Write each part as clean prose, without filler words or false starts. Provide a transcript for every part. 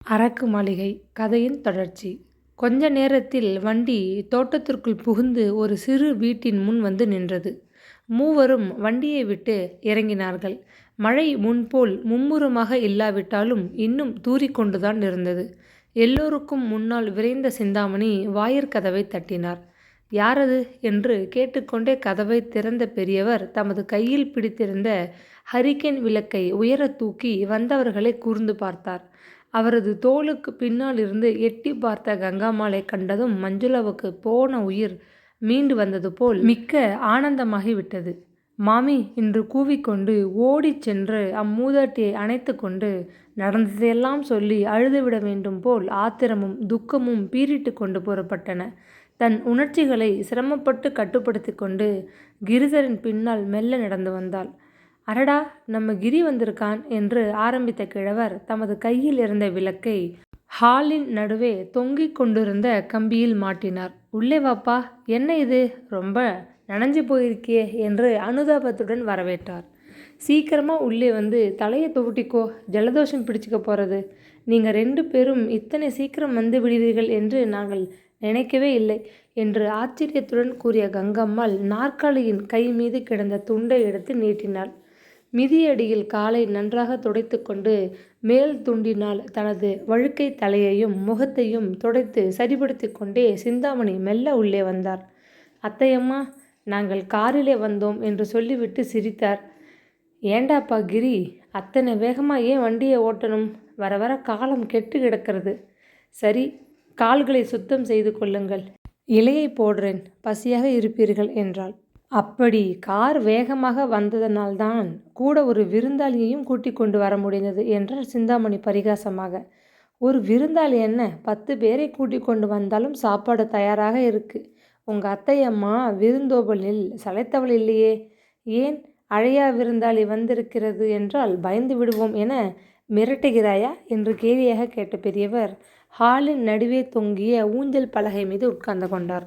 அரக்கு மாளிகை கதையின் தொடர்ச்சி. கொஞ்ச நேரத்தில் வண்டி தோட்டத்திற்குள் புகுந்து ஒரு சிறு வீட்டின் முன் வந்து நின்றது. மூவரும் வண்டியை விட்டு இறங்கினார்கள். மழை முன்போல் மும்முரமாக இல்லாவிட்டாலும் இன்னும் தூறிக்கொண்டுதான் இருந்தது. எல்லோருக்கும் முன்னால் விரைந்த சிந்தாமணி வாயிற்கதவை தட்டினார். யாரது என்று கேட்டுக்கொண்டே கதவை திறந்த பெரியவர் தமது கையில் பிடித்திருந்த ஹரிக்கேன் விளக்கை உயரத் தூக்கி வந்தவர்களை கூர்ந்து பார்த்தார். அவரது தோளுக்கு பின்னால் இருந்து எட்டி பார்த்த கங்காம்மாளை கண்டதும் மஞ்சுளாவுக்கு போன உயிர் மீண்டு வந்தது போல் மிக்க ஆனந்தமாகிவிட்டது. மாமி என்று கூவிக்கொண்டு ஓடிச் சென்று அம்மூதாட்டியை அணைத்து கொண்டு நடந்ததையெல்லாம் சொல்லி அழுதுவிட வேண்டும் போல் ஆத்திரமும் துக்கமும் பீறிட்டு கொண்டு புறப்பட்டன. தன் உணர்ச்சிகளை சிரமப்பட்டு கட்டுப்படுத்தி கொண்டு கிரிதரன் பின்னால் மெல்ல நடந்து வந்தாள். அடடா, நம்ம கிரி வந்திருக்கான் என்று ஆரம்பித்த கிழவர் தமது கையில் இருந்த விளக்கை ஹாலின் நடுவே தொங்கிக் கொண்டிருந்த கம்பியில் மாட்டினார். உள்ளே வாப்பா, என்ன இது, ரொம்ப நனைஞ்சு போயிருக்கியே என்று அனுதாபத்துடன் வரவேற்றார். சீக்கிரமா உள்ளே வந்து தலையை துவட்டிக்கோ, ஜலதோஷம் பிடிச்சிக்க போகிறது. நீங்கள் 2 பேரும் இத்தனை சீக்கிரம் வந்து விடுவீர்கள் என்று நாங்கள் நினைக்கவே இல்லை என்று ஆச்சரியத்துடன் கூறிய கங்கம்மாள் நாற்காலியின் கை மீது கிடந்த துண்டை எடுத்து நீட்டினாள். மிதியடியில் காலை நன்றாக துடைத்து கொண்டு மேல் துண்டினால் தனது வழுக்கை தலையையும் முகத்தையும் துடைத்து சரிபடுத்தி கொண்டே சிந்தாமணி மெல்ல உள்ளே வந்தார். அத்தையம்மா, நாங்கள் காரிலே வந்தோம் என்று சொல்லிவிட்டு சிரித்தார். ஏண்டாப்பா கிரி, அத்தனை வேகமாக ஏன் வண்டியை ஓட்டணும்? வர வர காலம் கெட்டு கிடக்கிறது. சரி, கால்களை சுத்தம் செய்து கொள்ளுங்கள், இலையை போடுறேன், பசியாக இருப்பீர்கள் என்றாள். அப்படி கார் வேகமாக வந்ததனால்தான் கூட ஒரு விருந்தாளியையும் கூட்டிக் கொண்டு வர முடிந்தது என்றார் சிந்தாமணி பரிகாசமாக. ஒரு விருந்தாளி என்ன, 10 பேரை கூட்டிக் கொண்டு வந்தாலும் சாப்பாடு தயாராக இருக்கு. உங்கள் அத்தையம்மா விருந்தோம்பலில் சளைத்தவள் இல்லையே. ஏன் அழையா விருந்தாளி வந்திருக்கிறது என்றால் பயந்து விடுவோம் என மிரட்டுகிறாயா என்று கேலியாக கேட்ட பெரியவர் ஹாலின் நடுவே தொங்கிய ஊஞ்சல் பலகை மீது உட்கார்ந்து கொண்டார்.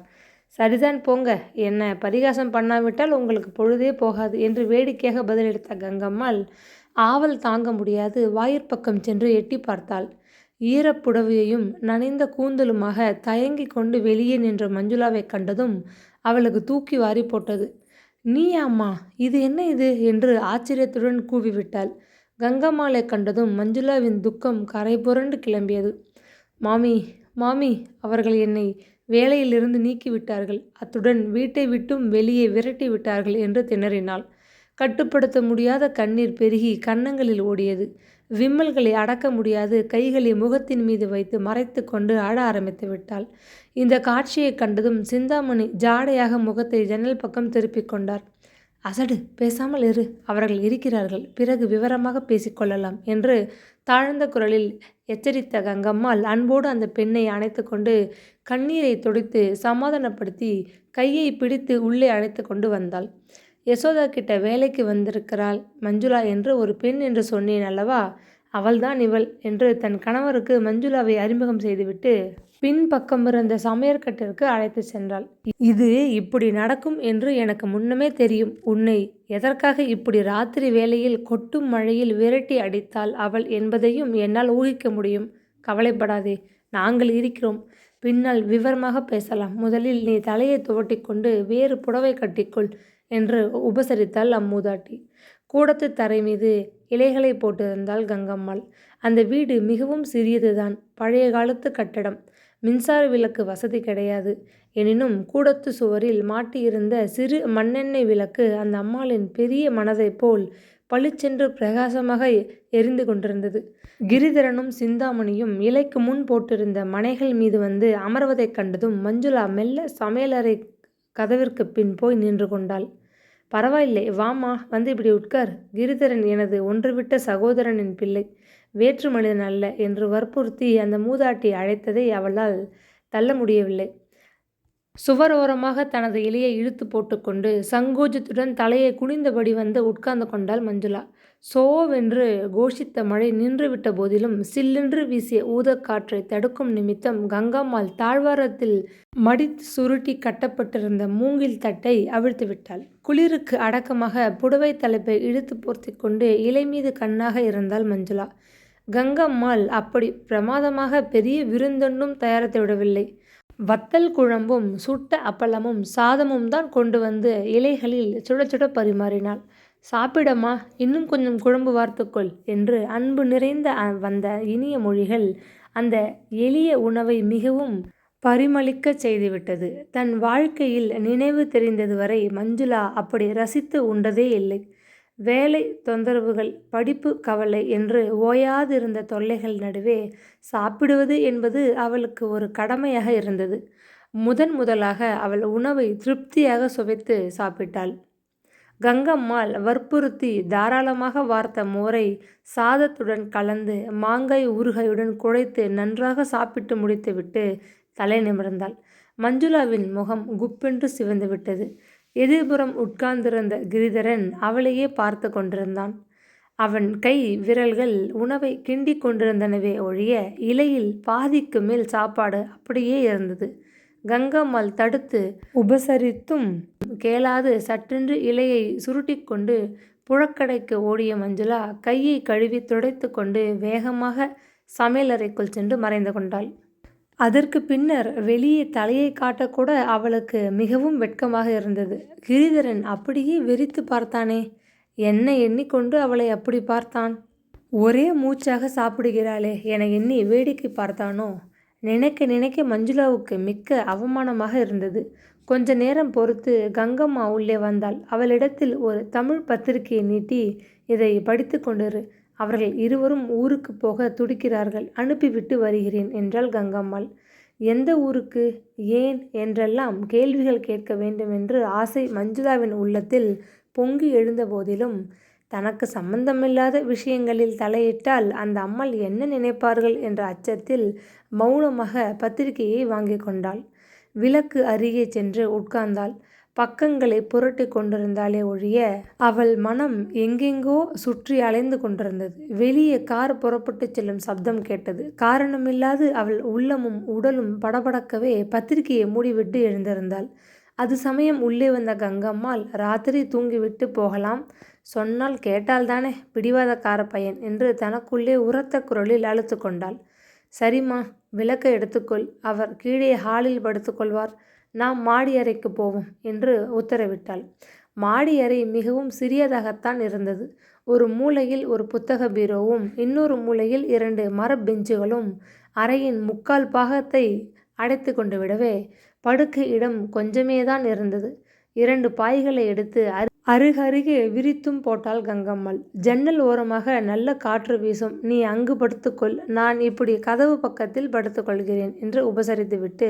சரிதான் போங்க, என்ன பரிகாசம் பண்ணாவிட்டால் உங்களுக்கு பொழுதே போகாது என்று வேடிக்கையாக பதிலளித்த கங்கம்மாள் ஆவல் தாங்க முடியாது வாயிற்பக்கம் சென்று எட்டி பார்த்தாள். ஈரப்புடவையையும் நனைந்த கூந்தலுமாக தயங்கி கொண்டு வெளியே நின்ற மஞ்சுளாவை கண்டதும் அவளுக்கு தூக்கி வாரி போட்டது. நீயாம்மா, இது என்ன இது என்று ஆச்சரியத்துடன் கூவிவிட்டாள். கங்கம்மாளை கண்டதும் மஞ்சுளாவின் துக்கம் கரை புரண்டு கிளம்பியது. மாமி, மாமி, அவர்கள் என்னை வேலையிலிருந்து நீக்கிவிட்டார்கள், அத்துடன் வீட்டை விட்டும் வெளியே விரட்டி விட்டார்கள் என்று திணறினாள். கட்டுப்படுத்த முடியாத கண்ணீர் பெருகி கன்னங்களில் ஓடியது. விம்மல்களை அடக்க முடியாது கைகளை முகத்தின் மீது வைத்து மறைத்து கொண்டு அழ ஆரம்பித்து விட்டாள். இந்த காட்சியை கண்டதும் சிந்தாமணி ஜாடையாக முகத்தை ஜன்னல் பக்கம் திருப்பிக் கொண்டார். அசடு, பேசாமல் இரு, அவர்கள் இருக்கிறார்கள், பிறகு விவரமாக பேசிக்கொள்ளலாம் என்று தாழ்ந்த குரலில் எச்சரித்த கங்கம்மாள் அன்போடு அந்த பெண்ணை அணைத்து கொண்டு கண்ணீரை துடைத்து சமாதானப்படுத்தி கையை பிடித்து உள்ளே அழைத்து கொண்டு வந்தாள். யசோதா கிட்ட வேலைக்கு வந்திருக்கிறாள் மஞ்சுளா என்று ஒரு பெண் என்று சொன்னேன் அல்லவா, அவள்தான் இவள் என்று தன் கணவருக்கு மஞ்சுளாவை அறிமுகம் செய்துவிட்டு பின்பக்கம் இருந்த சமையற்கட்டிற்கு அழைத்து சென்றாள். இது இப்படி நடக்கும் என்று எனக்கு முன்னமே தெரியும். உன்னை எதற்காக இப்படி ராத்திரி வேளையில் கொட்டும் மழையில் விரட்டி அடித்தாள் அவள் என்பதையும் என்னால் ஊகிக்க முடியும். கவலைப்படாதே, நாங்கள் இருக்கிறோம். பின்னால் விவரமாக பேசலாம். முதலில் நீ தலையை துவட்டி கொண்டு வேறு புடவை கட்டிக்கொள் என்று உபசரித்தாள் அம்மூதாட்டி. கூடத்து தரை மீது இலைகளை போட்டிருந்தாள் கங்கம்மாள். அந்த வீடு மிகவும் சிறியதுதான். பழைய காலத்து கட்டடம். மின்சார விளக்கு வசதி கிடையாது. எனினும் கூடத்து சுவரில் மாட்டியிருந்த சிறு மண்ணெண்ணெய் விளக்கு அந்த அம்மாளின் பெரிய மனதைப் போல் பளிச்சென்று பிரகாசமாக எரிந்து கொண்டிருந்தது. கிரிதரனும் சிந்தாமணியும் இலைக்கு முன் போட்டிருந்த மனைகள் மீது வந்து அமர்வதைக் கண்டதும் மஞ்சுளா மெல்ல சமையலறை கதவிற்கு பின் போய் நின்று கொண்டாள். பரவாயில்லை, வாமா, வந்து இப்படி உட்கார். கிரிதரன் எனது ஒன்றுவிட்ட சகோதரனின் பிள்ளை, வேற்று மனிதன் அல்ல என்று வற்புறுத்தி அந்த மூதாட்டி அழைத்ததை அவளால் தள்ள முடியவில்லை. சுவரோரமாக தனது இலையை இழுத்து போட்டுக்கொண்டு சங்கோஜத்துடன் தலையை குனிந்தபடி வந்து உட்கார்ந்து கொண்டாள் மஞ்சுளா. சோவென்று கோஷித்த மழை நின்றுவிட்ட போதிலும் சில்லென்று வீசிய ஊதக்காற்றை தடுக்கும் நிமித்தம் கங்கம்மாள் தாழ்வாரத்தில் மடித்து சுருட்டி கட்டப்பட்டிருந்த மூங்கில் தட்டை அவிழ்த்து விட்டாள். குளிருக்கு அடக்கமாக புடவை தலைப்பை இழுத்து போர்த்தி கொண்டு இலை மீது கண்ணாக இருந்தாள் மஞ்சுளா. கங்கம்மாள் அப்படி பிரமாதமாக பெரிய விருந்தொன்றும் தயாரித்து விடவில்லை. வத்தல் குழம்பும் சுட்ட அப்பளமும் சாதமும் தான் கொண்டு வந்து இலைகளில் சுட சுட பரிமாறினாள். சாப்பிடம்மா, இன்னும் கொஞ்சம் குழம்பு வார்த்துக்கொள் என்று அன்பு நிறைந்த வந்த இனிய மொழிகள் அந்த எளிய உணவை மிகவும் பரிமளிக்கச் செய்துவிட்டது. தன் வாழ்க்கையில் நினைவு தெரிந்தது வரை மஞ்சுளா அப்படி ரசித்து உண்டதே இல்லை. வேலை தொந்தரவுகள், படிப்பு கவலை என்று ஓயாதிருந்த தொல்லைகள் நடுவே சாப்பிடுவது என்பது அவளுக்கு ஒரு கடமையாக இருந்தது. முதலாக அவள் உணவை திருப்தியாக சுவைத்து சாப்பிட்டாள். கங்கம்மாள் வற்புறுத்தி தாராளமாக வார்த்த மோரை சாதத்துடன் கலந்து மாங்காய் ஊறுகாயுடன் குழைத்து நன்றாக சாப்பிட்டு முடித்துவிட்டு தலை நிமிர்ந்தாள். மஞ்சுளாவின் முகம் குப்பென்று சிவந்து விட்டது. எதிர்புறம் உட்கார்ந்திருந்த கிரிதரன் அவளையே பார்த்து கொண்டிருந்தான். அவன் கை விரல்கள் உணவை கிண்டி கொண்டிருந்தனவே ஒழிய இலையில் பாதிக்கு மேல் சாப்பாடு அப்படியே இருந்தது. கங்கம்மாள் தடுத்து உபசரித்தும் கேளாது சற்றென்று இலையை சுருட்டி கொண்டு புழக்கடைக்கு ஓடிய மஞ்சுளா கையை கழுவி துடைத்து கொண்டு வேகமாக சமையலறைக்குள் சென்று மறைந்து கொண்டாள். அதற்கு பின்னர் வெளியே தலையை காட்டக்கூட அவளுக்கு மிகவும் வெட்கமாக இருந்தது. கிரிதரன் அப்படியே வெறித்து பார்த்தானே, என்ன எண்ணிக்கொண்டு அவளை அப்படி பார்த்தான்? ஒரே மூச்சாக சாப்பிடுகிறாளே என எண்ணி வேடிக்கை பார்த்தானோ? நினைக்க நினைக்க மஞ்சுளாவுக்கு மிக்க அவமானமாக இருந்தது. கொஞ்ச நேரம் பொறுத்து கங்கம்மா உள்ளே வந்தாள். அவளிடத்தில் ஒரு தமிழ் பத்திரிகையை நீட்டி, இதை படித்து கொண்டிரு. அவர்கள் இருவரும் ஊருக்கு போக துடிக்கிறார்கள். அனுப்பிவிட்டு வருகிறேன் என்றாள் கங்கம்மாள். எந்த ஊருக்கு, ஏன் என்றெல்லாம் கேள்விகள் கேட்க வேண்டுமென்று ஆசை மஞ்சுளாவின் உள்ளத்தில் பொங்கி எழுந்த போதிலும் தனக்கு சம்பந்தமில்லாத விஷயங்களில் தலையிட்டால் அந்த அம்மாள் என்ன நினைப்பார்கள் என்ற அச்சத்தில் மௌனமாக பத்திரிகையை வாங்கி கொண்டாள். விளக்கு அருகே சென்று உட்கார்ந்தாள். பக்கங்களை புரட்டி கொண்டிருந்தாலே ஒழிய அவள் மனம் எங்கெங்கோ சுற்றி அலைந்து கொண்டிருந்தது. வெளியே கார் புறப்பட்டு செல்லும் சப்தம் கேட்டது. காரணமில்லாது அவள் உள்ளமும் உடலும் படபடக்கவே பத்திரிகையை மூடிவிட்டு எழுந்திருந்தாள். அது சமயம் உள்ளே வந்த கங்கம்மாள், ராத்திரி தூங்கிவிட்டு போகலாம், சொன்னால் கேட்டால்தானே பிடிவாதக்கார பையன் என்று தனக்குள்ளே உரத்த குரலில் அழுத்து கொண்டாள். சரிம்மா, விளக்கை எடுத்துக்கொள், அவர் கீழே ஹாலில் படுத்துக்கொள்வார், நாம் மாடி அறைக்கு போவோம் என்று உத்தரவிட்டாள். மாடி அறை மிகவும் சிறியதாகத்தான் இருந்தது. ஒரு மூலையில் ஒரு புத்தக பீரோவும் இன்னொரு மூலையில் 2 மர பெஞ்சுகளும் அறையின் 3/4 பாகத்தை அடைத்து கொண்டு விடவே படுக்கை இடம் கொஞ்சமேதான் இருந்தது. 2 பாய்களை எடுத்து அருகருகே விரித்தும் போட்டாள் கங்கம்மாள். ஜன்னல் ஓரமாக நல்ல காற்று வீசும், நீ அங்கு படுத்துக்கொள், நான் இப்படி கதவு பக்கத்தில் படுத்துக்கொள்கிறேன் என்று உபசரித்துவிட்டு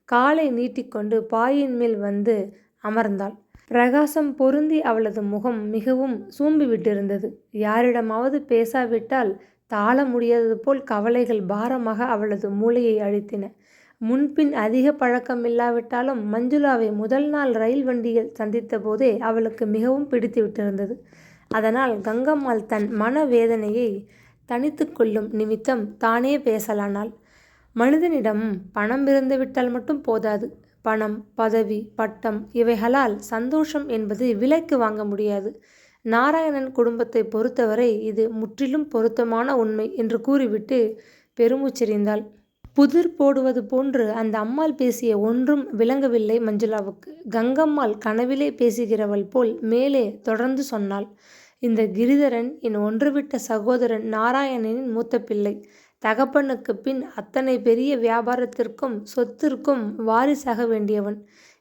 காலை நீட்டிக்கொண்டு பாயின் மேல் வந்து அமர்ந்தாள். பிரகாசம் பொருந்தி அவளது முகம் மிகவும் சூம்பிவிட்டிருந்தது. யாரிடமாவது பேசாவிட்டால் தாழ முடியாதது போல் கவலைகள் பாரமாக அவளது மூளையை அழுத்தின. முன்பின் அதிக பழக்கமில்லாவிட்டாலும் மஞ்சுளாவை முதல் நாள் ரயில் வண்டியில் சந்தித்த போதே அவளுக்கு மிகவும் பிடித்து விட்டிருந்தது. அதனால் கங்கம்மாள் தன் மன வேதனையை தனித்து கொள்ளும் நிமித்தம் தானே பேசலானாள். மனிதனிடம் பணம் இருந்துவிட்டால் மட்டும் போதாது. பணம், பதவி, பட்டம் இவைகளால் சந்தோஷம் என்பது விலைக்கு வாங்க முடியாது. நாராயணன் குடும்பத்தை பொறுத்தவரை இது முற்றிலும் பொருத்தமான உண்மை என்று கூறிவிட்டு பெருமூச்செறிந்தாள். புதிர் போடுவது போன்று அந்த அம்மாள் பேசிய ஒன்றும் விளங்கவில்லை மஞ்சுளாவுக்கு. கங்கம்மாள் கனவிலே பேசுகிறவள் போல் மேலே தொடர்ந்து சொன்னாள். இந்த கிரிதரன் என் ஒன்றுவிட்ட சகோதரன் நாராயணனின் மூத்த பிள்ளை. தகப்பனுக்கு பின் அத்தனை பெரிய வியாபாரத்திற்கும் சொத்திற்கும் வாரிசாக வேண்டியவன்.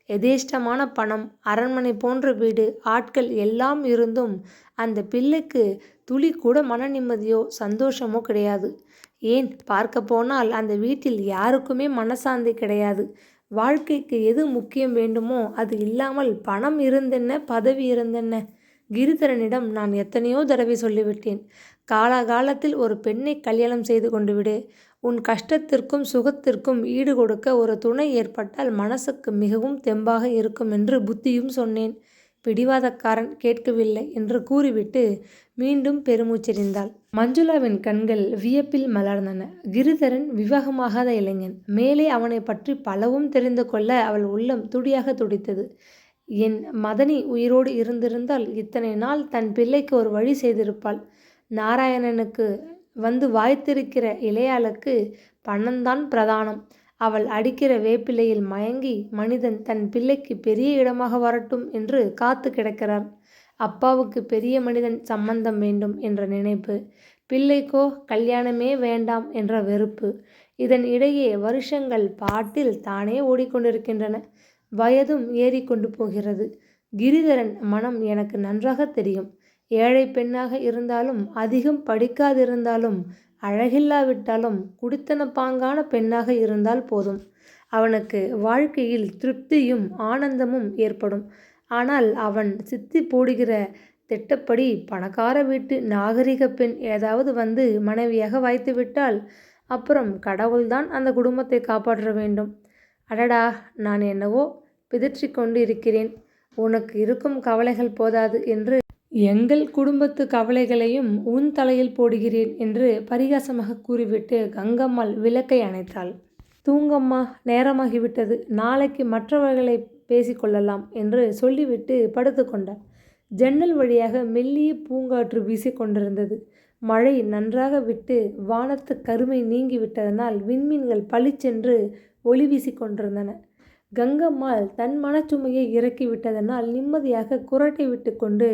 எதேஷ்டமான பணம், அரண்மனை போன்ற வீடு, ஆட்கள் எல்லாம் இருந்தும் அந்த பிள்ளைக்கு துளி கூட மன நிம்மதியோ சந்தோஷமோ கிடையாது. ஏன் பார்க்க போனால் அந்த வீட்டில் யாருக்குமே மனசாந்தி கிடையாது. வாழ்க்கைக்கு எது முக்கியம் வேண்டுமோ அது இல்லாமல் பணம் இருந்தென்ன, பதவி இருந்தென்ன? கிரிதரனிடம் நான் எத்தனையோ தடவை சொல்லிவிட்டேன். காலாகாலத்தில் ஒரு பெண்ணை கல்யாணம் செய்து கொண்டு விடு. உன் கஷ்டத்திற்கும் சுகத்திற்கும் ஈடு கொடுக்க ஒரு துணை ஏற்பட்டால் மனசுக்கு மிகவும் தெம்பாக இருக்கும் என்று புத்தியும் சொன்னேன். பிடிவாதக்காரன் கேட்கவில்லை என்று கூறிவிட்டு மீண்டும் பெருமூச்செறிந்தாள். மஞ்சுளாவின் கண்கள் வியப்பில் மலர்ந்தன. கிரிதரன் விவாகமாகாத இளைஞன். மேலே அவனை பற்றி பலவும் தெரிந்து கொள்ள அவள் உள்ளம் துடியாக துடித்தது. என் மதனி உயிரோடு இருந்திருந்தால் இத்தனை நாள் தன் பிள்ளைக்கு ஒரு வழி செய்திருப்பாள். நாராயணனுக்கு வந்து வாய்த்திருக்கிற இளையாளுக்கு பணம்தான் பிரதானம். அவள் அடிக்கிற வேப்பிலையில் மயங்கி மனிதன் தன் பிள்ளைக்கு பெரிய இடமாக வரட்டும் என்று காத்து கிடக்கிறார். அப்பாவுக்கு பெரிய மனிதன் சம்பந்தம் வேண்டும் என்ற நினைப்பு, பிள்ளைக்கோ கல்யாணமே வேண்டாம் என்ற வெறுப்பு. இதன் இடையே வருஷங்கள் பாட்டில் தானே ஓடிக்கொண்டிருக்கின்றன. வயதும் ஏறிக்கொண்டு போகிறது. கிரிதரன் மனம் எனக்கு நன்றாக தெரியும். ஏழை பெண்ணாக இருந்தாலும், அதிகம் படிக்காதிருந்தாலும், அழகில்லாவிட்டாலும் குடித்தன பாங்கான பெண்ணாக இருந்தால் போதும். அவனுக்கு வாழ்க்கையில் திருப்தியும் ஆனந்தமும் ஏற்படும். ஆனால் அவன் சித்தி போடுகிற திட்டப்படி பணக்கார வீட்டு நாகரிக பெண் ஏதாவது வந்து மனைவியாக வாய்த்துவிட்டால் அப்புறம் கடவுள்தான் அந்த குடும்பத்தை காப்பாற்ற வேண்டும். அடடா, நான் என்னவோ பிதற்றிக்கொண்டு இருக்கிறேன். உனக்கு இருக்கும் கவலைகள் போதாது என்று எங்கள் குடும்பத்து கவலைகளையும் உன் தலையில் போடுகிறேன் என்று பரிகாசமாக கூறிவிட்டு கங்கம்மாள் விளக்கை அணைத்தாள். தூங்கம்மா, நேரமாகிவிட்டது. நாளைக்கு மற்றவர்களை பேசிக்கொள்ளலாம் என்று சொல்லிவிட்டு படுத்து கொண்டாள். ஜன்னல் வழியாக மெல்லிய பூங்காற்று வீசிக்கொண்டிருந்தது. மழை நன்றாக விட்டு வானத்து கருமை நீங்கிவிட்டதனால் விண்மீன்கள் பளிச்சென்று ஒளி வீசிக்கொண்டிருந்தன. கங்கம்மாள் தன் மனச்சுமையை இறக்கிவிட்டதனால் நிம்மதியாக குரட்டை விட்டு கொண்டு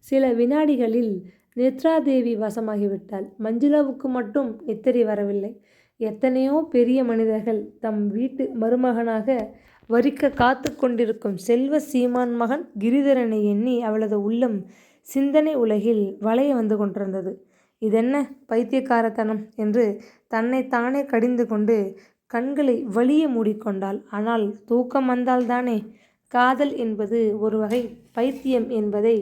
சில வினாடிகளில் நித்ராதேவி வசமாகிவிட்டாள். மஞ்சுளாவுக்கு மட்டும் நித்திரை வரவில்லை. எத்தனையோ பெரிய மனிதர்கள் தம் வீட்டு மருமகனாக வரிக்க காத்து கொண்டிருக்கும் செல்வ சீமான் மகன் கிரிதரனை எண்ணி அவளது உள்ளம் சிந்தனை உலகில் வளைய வந்து கொண்டிருந்தது. இதென்ன பைத்தியக்காரத்தனம் என்று தன்னை தானே கடிந்து கொண்டு கண்களை வலிய மூடிக்கொண்டாள். ஆனால் தூக்கம் வந்தால்தானே. காதல் என்பது ஒரு வகை பைத்தியம் என்பதை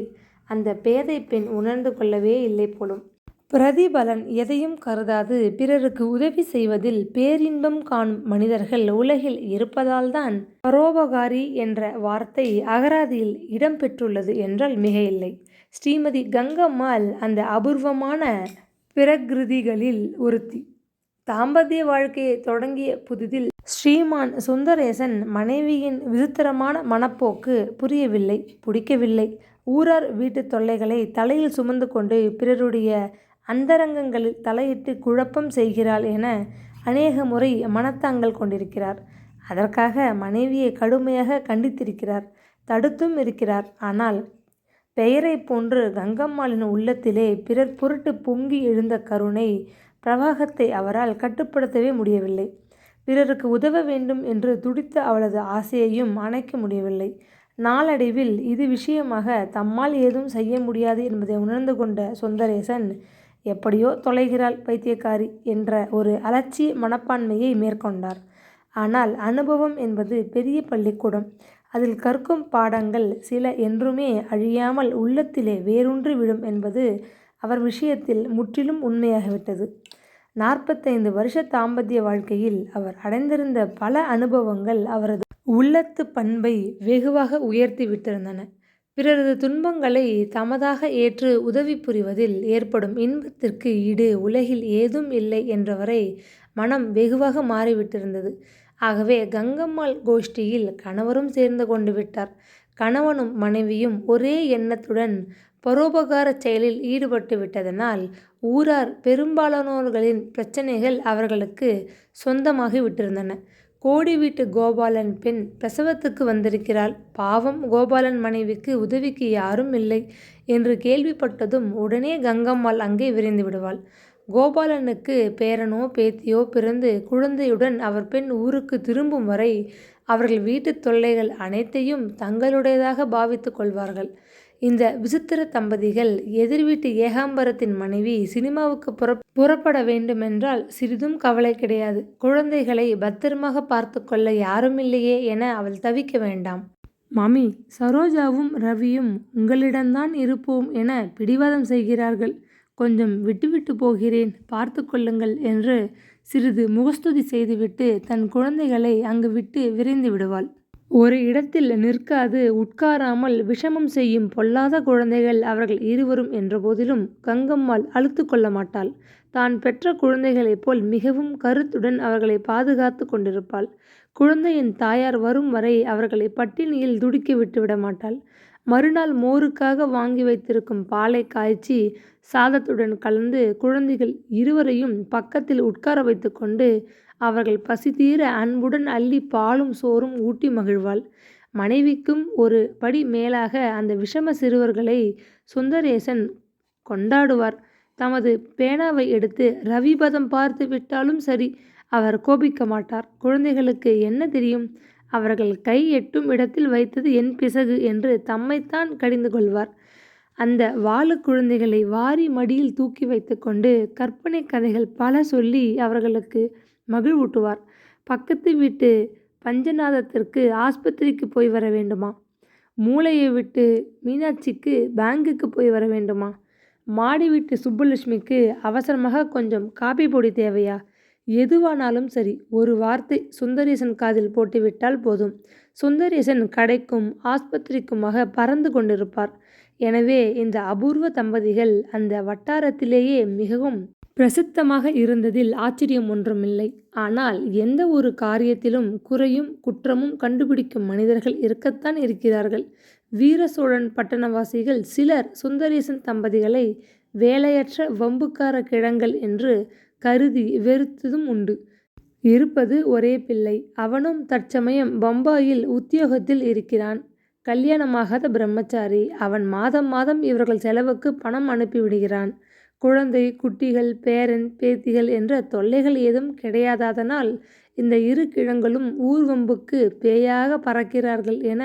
அந்த பேதை பெண் உணர்ந்து கொள்ளவே இல்லை போலும். பிரதிபலன் எதையும் கருதாது பிறருக்கு உதவி செய்வதில் பேரின்பம் காணும் மனிதர்கள் உலகில் இருப்பதால்தான் பரோபகாரி என்ற வார்த்தை அகராதியில் இடம் பெற்றுள்ளது என்றால் மிக இல்லை. ஸ்ரீமதி கங்கம்மாள் அந்த அபூர்வமான பிரகிருதிகளில் ஒருத்தி. தாம்பத்திய வாழ்க்கையை தொடங்கிய புதிதில் ஸ்ரீமான் சுந்தரேசன் மனைவியின் விசித்திரமான மனப்போக்கு புரியவில்லை, பிடிக்கவில்லை. ஊரார் வீட்டு தொல்லைகளை தலையில் சுமந்து கொண்டு பிறருடைய அந்தரங்கங்களில் தலையிட்டு குழப்பம் செய்கிறாள் என அநேக முறை மனத்தாங்கல் கொண்டிருக்கிறார். அதற்காக மனைவியை கடுமையாக கண்டித்திருக்கிறார், தடுத்தும் இருக்கிறார். ஆனால் பெயரை போன்று கங்கம்மாளின் உள்ளத்திலே பிறர் பொருட்டு பொங்கி எழுந்த கருணை பிரவாகத்தை அவரால் கட்டுப்படுத்தவே முடியவில்லை. பிறருக்கு உதவ வேண்டும் என்று துடித்த அவளது ஆசையையும் அணைக்க முடியவில்லை. நாளடைவில் இது விஷயமாக தம்மால் ஏதும் செய்ய முடியாது என்பதை உணர்ந்து கொண்ட சுந்தரேசன், எப்படியோ தொலைகிறாள் பைத்தியக்காரி என்ற ஒரு அலட்சிய மனப்பான்மையை மேற்கொண்டார். ஆனால் அனுபவம் என்பது பெரிய பள்ளிக்கூடம். அதில் கற்கும் பாடங்கள் சில என்றுமே அழியாமல் உள்ளத்திலே வேரூன்றி விடும் என்பது அவர் விஷயத்தில் முற்றிலும் உண்மையாகிவிட்டது. 45 வருஷ தாம்பத்திய வாழ்க்கையில் அவர் அடைந்திருந்த பல அனுபவங்கள் அவரது உள்ளத்து பண்பை வெகுவாக உயர்த்தி விட்டிருந்தன. பிறரது துன்பங்களை தமதாக ஏற்று உதவி புரிவதில் ஏற்படும் இன்பத்திற்கு ஈடு உலகில் ஏதும் இல்லை என்றவரை மனம் வெகுவாக மாறிவிட்டிருந்தது. ஆகவே கங்கம்மாள் கோஷ்டியில் கணவரும் சேர்ந்து கொண்டு விட்டார். கணவனும் மனைவியும் ஒரே எண்ணத்துடன் பரோபகார செயலில் ஈடுபட்டு விட்டதனால் ஊரார் பெரும்பாலானோர்களின் பிரச்சனைகள் அவர்களுக்கு சொந்தமாகி விட்டிருந்தன. கோடி வீட்டு கோபாலன் பெண் பிரசவத்துக்கு வந்திருக்கிறாள். பாவம், கோபாலன் மனைவிக்கு உதவிக்கு யாரும் இல்லை என்று கேள்விப்பட்டதும் உடனே கங்கம்மாள் அங்கே விரைந்து விடுவாள். கோபாலனுக்கு பேரனோ பேத்தியோ பிறந்து குழந்தையுடன் அவர் பெண் ஊருக்கு திரும்பும் வரை அவர்கள் வீட்டு தொல்லைகள் அனைத்தையும் தங்களுடையதாக பாவித்து கொள்வார்கள். இந்த விசித்திர தம்பதிகள் எதிர் வீட்டு ஏகாம்பரத்தின் மனைவி சினிமாவுக்கு புறப்பட வேண்டுமென்றால் சிறிதும் கவலை கிடையாது. குழந்தைகளை பத்திரமாக பார்த்து கொள்ள யாருமில்லையே என அவள் தவிக்க வேண்டாம். மாமி, சரோஜாவும் ரவியும் உங்களிடம்தான் இருப்போம் என பிடிவாதம் செய்கிறார்கள். கொஞ்சம் விட்டுவிட்டு போகிறேன், பார்த்து கொள்ளுங்கள் என்று சிறிது முகஸ்துதி செய்துவிட்டு தன் குழந்தைகளை அங்கு விட்டு விரைந்து விடுவாள். ஒரு இடத்தில் நிற்காது உட்காராமல் விஷமம் செய்யும் பொல்லாத குழந்தைகள் அவர்கள் இருவரும் என்ற போதிலும் கங்கம்மாள் அலுத்து கொள்ள மாட்டாள். தான் பெற்ற குழந்தைகளைப் போல் மிகவும் கருத்துடன் அவர்களை பாதுகாத்து கொண்டிருப்பாள். குழந்தையின் தாயார் வரும் வரை அவர்களை பட்டினியில் துடிக்க விட்டு விட மாட்டாள். மறுநாள் மோருக்காக வாங்கி வைத்திருக்கும் பாலை காய்ச்சி சாதத்துடன் கலந்து குழந்தைகள் இருவரையும் பக்கத்தில் உட்கார வைத்து கொண்டு அவர்கள் பசி தீர அன்புடன் அள்ளி பாலும் சோறும் ஊட்டி மகிழ்வாள். மனைவிக்கும் ஒரு படி மேலாக அந்த விஷம சிறுவர்களை சுந்தரேசன் கொண்டாடுவார். தமது பேனாவை எடுத்து ரவிபதம் பார்த்து விட்டாலும் சரி, அவர் கோபிக்க மாட்டார். குழந்தைகளுக்கு என்ன தெரியும், அவர்கள் கை எட்டும் இடத்தில் வைத்தது என் பிசகு என்று தம்மைத்தான் கடிந்து கொள்வார். அந்த வாலு குழந்தைகளை வாரி மடியில் தூக்கி வைத்து கொண்டு கற்பனை கதைகள் பல சொல்லி அவர்களுக்கு மகிழ்வூட்டுவார். பக்கத்து வீட்டு பஞ்சநாதத்திற்கு ஆஸ்பத்திரிக்கு போய் வர வேண்டுமா, மூளையை விட்டு மீனாட்சிக்கு பேங்குக்கு போய் வர வேண்டுமா, மாடி வீட்டு சுப்புலட்சுமிக்கு அவசரமாக கொஞ்சம் காபி பொடி தேவையா, எதுவானாலும் சரி ஒரு வார்த்தை சுந்தரேசன் காதில் போட்டுவிட்டால் போதும். சுந்தரேசன் கடைக்கும் ஆஸ்பத்திரிக்குமாக பறந்து கொண்டிருப்பார். எனவே இந்த அபூர்வ தம்பதிகள் அந்த வட்டாரத்திலேயே மிகவும் பிரசித்தமாக இருந்ததில் ஆச்சரியம் ஒன்றுமில்லை. ஆனால் எந்த ஒரு காரியத்திலும் குறையும் குற்றமும் கண்டுபிடிக்கும் மனிதர்கள் இருக்கத்தான் இருக்கிறார்கள். வீர சோழன் பட்டணவாசிகள் சிலர் சுந்தரேசன் தம்பதிகளை வேலையற்ற வம்புக்கார கிழங்கள் என்று கருதி வெறுத்ததும் உண்டு. இருப்பது ஒரே பிள்ளை. அவனும் தற்சமயம் பம்பாயில் உத்தியோகத்தில் இருக்கிறான். கல்யாணமாகாத பிரம்மச்சாரி. அவன் மாதம் மாதம் இவர்கள் செலவுக்கு பணம் அனுப்பிவிடுகிறான். குழந்தை குட்டிகள் பேரன் பேத்திகள் என்ற தொல்லைகள் ஏதும் கிடையாததனால் இந்த இரு கிழங்களும் ஊர்வம்புக்கு பேயாக பறக்கிறார்கள் என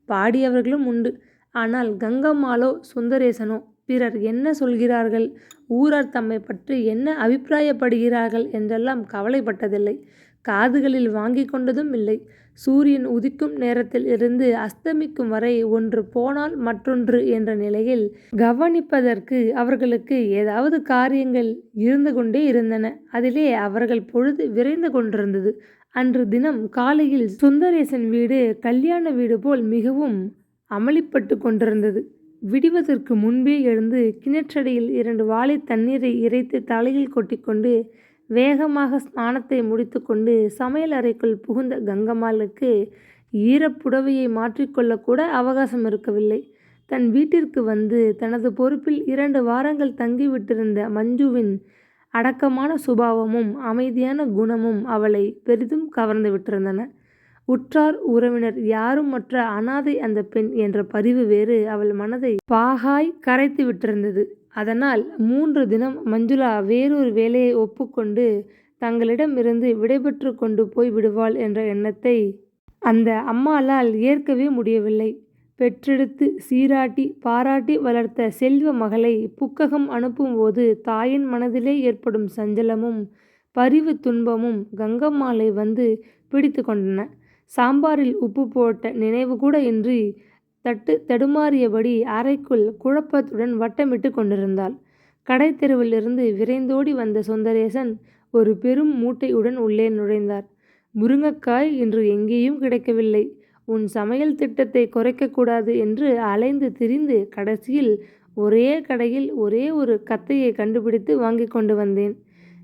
பாடியவர்களும் உண்டு. ஆனால் கங்கம்மாளோ சுந்தரேசனோ பிறர் என்ன சொல்கிறார்கள், ஊரார் தம்மை பற்றி என்ன அபிப்பிராயப்படுகிறார்கள் என்றெல்லாம் கவலைப்பட்டதில்லை. காதுகளில் வாங்கி கொண்டதும் இல்லை. சூரியன் உதிக்கும் நேரத்தில் இருந்து அஸ்தமிக்கும் வரை ஒன்று போனால் மற்றொன்று என்ற நிலையில் கவனிப்பதற்கு அவர்களுக்கு ஏதாவது காரியங்கள் இருந்து கொண்டே இருந்தன. அதிலே அவர்கள் பொழுது விரைந்து கொண்டிருந்தது. அன்று தினம் காலையில் சுந்தரேசன் வீடு கல்யாண வீடு போல் மிகவும் அமளிப்பட்டு கொண்டிருந்தது. விடிவதற்கு முன்பே எழுந்து கிணற்றடியில் 2 வாளி தண்ணீரை இறைத்து தலையில் கொட்டிக்கொண்டு வேகமாக ஸ்நானத்தை முடித்து கொண்டு சமையல் அறைக்குள் புகுந்த கங்கம்மாளுக்கு ஈரப்புடவையை மாற்றிக்கொள்ளக்கூட அவகாசம் இருக்கவில்லை. தன் வீட்டிற்கு வந்து தனது பொறுப்பில் 2 வாரங்கள் தங்கிவிட்டிருந்த மஞ்சுவின் அடக்கமான சுபாவமும் அமைதியான குணமும் அவளை பெரிதும் கவர்ந்து விட்டிருந்தன. உற்றார் உறவினர் யாருமற்ற அனாதை அந்த பெண் என்ற பரிவு வேறு அவள் மனதை பாகாய் கரைத்து விட்டிருந்தது. அதனால் 3 தினம் மஞ்சுளா வேறொரு வேலையை ஒப்புக்கொண்டு தங்களிடமிருந்து விடைபெற்று கொண்டு போய் விடுவாள் என்ற எண்ணத்தை அந்த அம்மாளால் ஏற்கவே முடியவில்லை. பெற்றெடுத்து சீராட்டி பாராட்டி வளர்த்த செல்வ மகளை புக்ககம் அனுப்பும்போது தாயின் மனதிலே ஏற்படும் சஞ்சலமும் பரிவு துன்பமும் கங்கம்மாளை வந்து பிடித்து கொண்டன. சாம்பாரில் உப்பு போட்ட நினைவு கூட இன்றி தடுமாறியபடி அறைக்குள் குழப்பத்துடன் வட்டமிட்டு கொண்டிருந்தாள். கடை தெருவிலிருந்து விரைந்தோடி வந்த சுந்தரேசன் ஒரு பெரும் மூட்டையுடன் உள்ளே நுழைந்தார். முருங்கைக்காய் இன்று எங்கேயும் கிடைக்கவில்லை. உன் சமையல் திட்டத்தை குறைக்கக்கூடாது என்று அலைந்து திரிந்து கடைசியில் ஒரே கடையில் ஒரே ஒரு கத்தையை கண்டுபிடித்து வாங்கி கொண்டு வந்தேன்.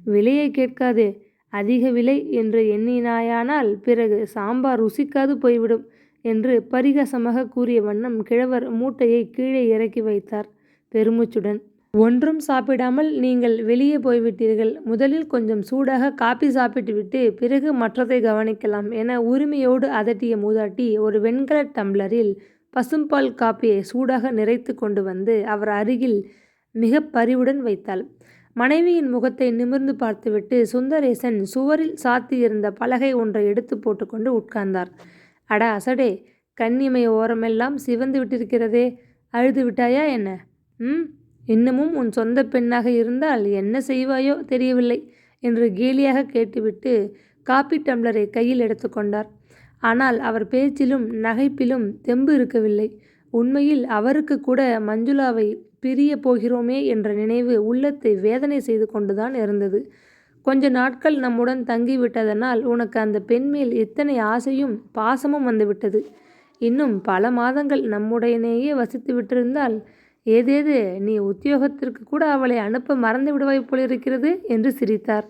விலையை கேட்காதே, அதிக விலை என்று எண்ணினாயானால் பிறகு சாம்பார் ருசிக்காது போய்விடும் என்று பரிகாசமாக கூறிய வண்ணம் கிழவர் மூட்டையை கீழே இறக்கி வைத்தார் பெருமூச்சுடன். ஒன்றும் சாப்பிடாமல் நீங்கள் வெளியே போய்விட்டீர்கள். முதலில் கொஞ்சம் சூடாக காபி சாப்பிட்டுவிட்டு பிறகு மற்றதை கவனிக்கலாம் என உரிமையோடு அதட்டிய மூதாட்டி ஒரு வெண்கல டம்ளரில் பசும்பால் காப்பியை சூடாக நிறைத்து கொண்டு வந்து அவர் அருகில் மிக பரிவுடன் வைத்தாள். மனைவியின் முகத்தை நிமிர்ந்து பார்த்துவிட்டு சுந்தரேசன் சுவரில் சாத்தியிருந்த பலகை ஒன்றை எடுத்து போட்டுக்கொண்டு உட்கார்ந்தார். அட அசடே, கண்ணிமை ஓரமெல்லாம் சிவந்து விட்டிருக்கிறதே, அழுது விட்டாயா என்ன? இன்னமும் உன் சொந்த பெண்ணாக இருந்தால் என்ன செய்வாயோ தெரியவில்லை என்று கேலியாக கேட்டுவிட்டு காப்பி டம்ளரை கையில் எடுத்துக்கொண்டார். ஆனால் அவர் பேச்சிலும் நகைப்பிலும் தெம்பு இருக்கவில்லை. உண்மையில் அவருக்கு கூட மஞ்சுளாவை பிரிய போகிறோமே என்ற நினைவு உள்ளத்தை வேதனை செய்து கொண்டுதான் இருந்தது. கொஞ்ச நாட்கள் நம்முடன் தங்கிவிட்டதனால் உனக்கு அந்த பெண் மேல் எத்தனை ஆசையும் பாசமும் வந்துவிட்டது. இன்னும் பல மாதங்கள் நம்முடையனேயே வசித்து விட்டிருந்தால் ஏதேது நீ உத்தியோகத்திற்கு கூட அவளை அனுப்ப மறந்து விடுவாய் போலிருக்கிறது என்று சிரித்தார்.